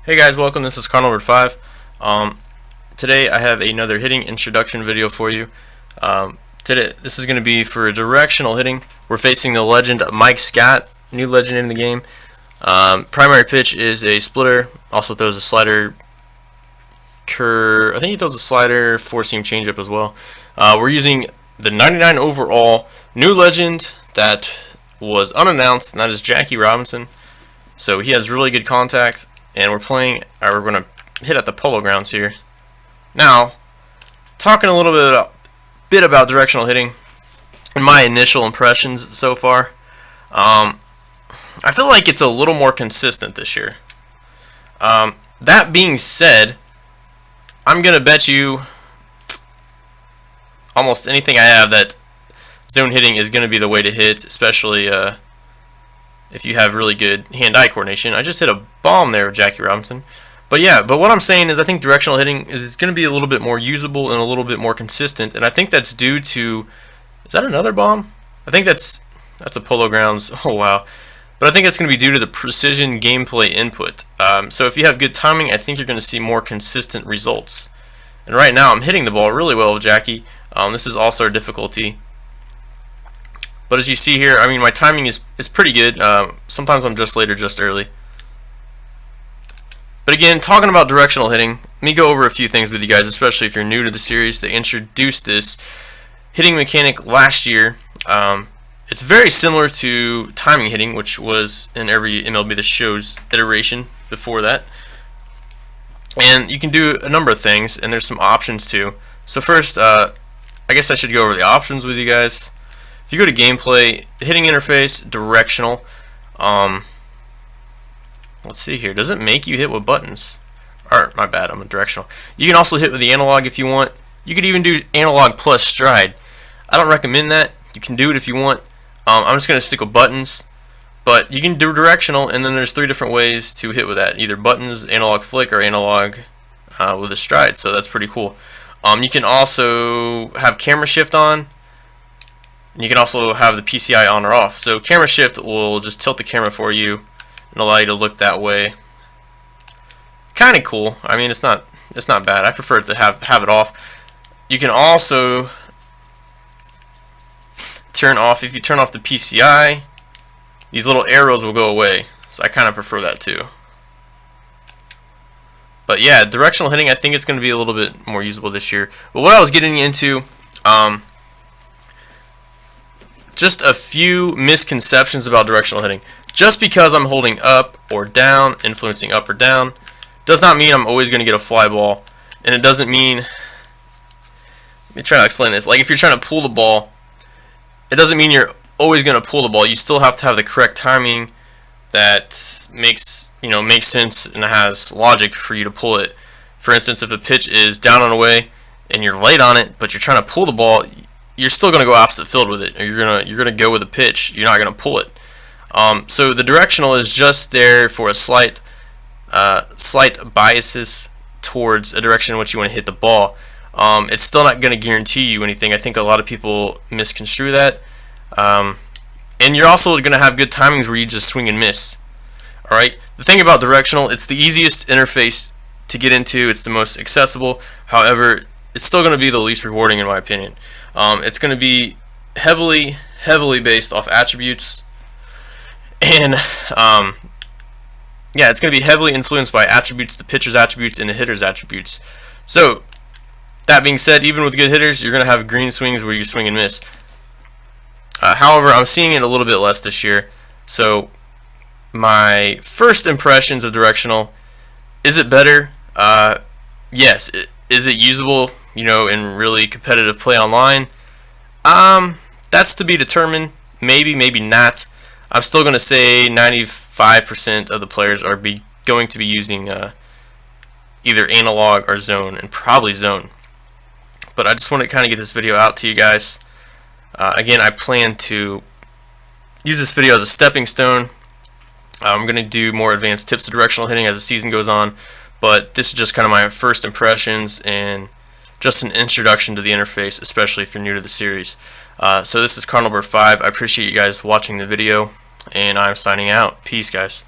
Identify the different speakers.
Speaker 1: Hey guys, welcome. This is Cardinalbird5. Today I have another hitting introduction video for you. Today this is going to be for directional hitting. We're facing the legend Mike Scott, new legend in the game. Primary pitch is a splitter. Also throws a slider. I think he throws a slider, four-seam changeup as well. We're using the 99 overall new legend that was unannounced, and that is Jackie Robinson. So he has really good contact. And we're going to hit at the Polo Grounds here. Now, talking a little bit about directional hitting and my initial impressions so far, I feel like it's a little more consistent this year. That being said, I'm going to bet you almost anything I have that zone hitting is going to be the way to hit, especially if you have really good hand-eye coordination. I just hit a bomb there with Jackie Robinson. But what I'm saying is I think directional hitting is going to be a little bit more usable and a little bit more consistent. And I think that's due to... Is that another bomb? I think that's a Polo Grounds. Oh, wow. But I think it's going to be due to the precision gameplay input. So if you have good timing, I think you're going to see more consistent results. And right now I'm hitting the ball really well with Jackie. This is also difficulty. But as you see here, I mean, my timing is pretty good. Sometimes I'm just late or just early. But again, talking about directional hitting, let me go over a few things with you guys, especially if you're new to the series. They introduced this hitting mechanic last year. It's very similar to timing hitting, which was in every MLB The Show's iteration before that. And you can do a number of things, and there's some options too. So first, I guess I should go over the options with you guys. If you go to gameplay, hitting interface, directional, let's see here. Does it make you hit with buttons? Or, my bad, I'm a directional. You can also hit with the analog if you want. You could even do analog plus stride. I don't recommend that. You can do it if you want. I'm just going to stick with buttons. But you can do directional, and then there's three different ways to hit with that. Either buttons, analog flick, or analog with a stride. So that's pretty cool. You can also have camera shift on. And you can also have the PCI on or off. So camera shift will just tilt the camera for you and allow you to look that way. Kind of cool. I mean, it's not bad. I prefer to have it off. You can also turn off, if you turn off the PCI, these little arrows will go away. So I kind of prefer that too. But yeah, directional hitting, I think it's going to be a little bit more usable this year. But what I was getting into, just a few misconceptions about directional hitting. Just because I'm holding up or down, influencing up or down, does not mean I'm always going to get a fly ball. And it doesn't mean... Let me try to explain this. Like if you're trying to pull the ball, it doesn't mean you're always going to pull the ball. You still have to have the correct timing that makes sense and has logic for you to pull it. For instance, if a pitch is down and away and you're late on it, but you're trying to pull the ball, you're still going to go opposite field with it, or you're gonna go with a pitch. You're not going to pull it. So the directional is just there for a slight biases towards a direction in which you want to hit the ball. It's still not going to guarantee you anything. I think a lot of people misconstrue that. And you're also going to have good timings where you just swing and miss. All right. The thing about directional, it's the easiest interface to get into. It's the most accessible. However, it's still going to be the least rewarding in my opinion. It's going to be heavily based off attributes, and yeah, it's going to be heavily influenced by attributes, the pitcher's attributes and the hitter's attributes. So that being said, even with good hitters, you're going to have green swings where you swing and miss. However, I'm seeing it a little bit less this year. So my first impressions of directional: is it better? Yes. Is it usable, in really competitive play online? That's to be determined. Maybe, maybe not. I'm still going to say 95% of the players are going to be using either analog or zone, and probably zone. But I just want to kind of get this video out to you guys. Again, I plan to use this video as a stepping stone. I'm going to do more advanced tips of directional hitting as the season goes on. But this is just kind of my first impressions and just an introduction to the interface, especially if you're new to the series. So this is Cardinalbird5. I appreciate you guys watching the video, and I'm signing out. Peace, guys.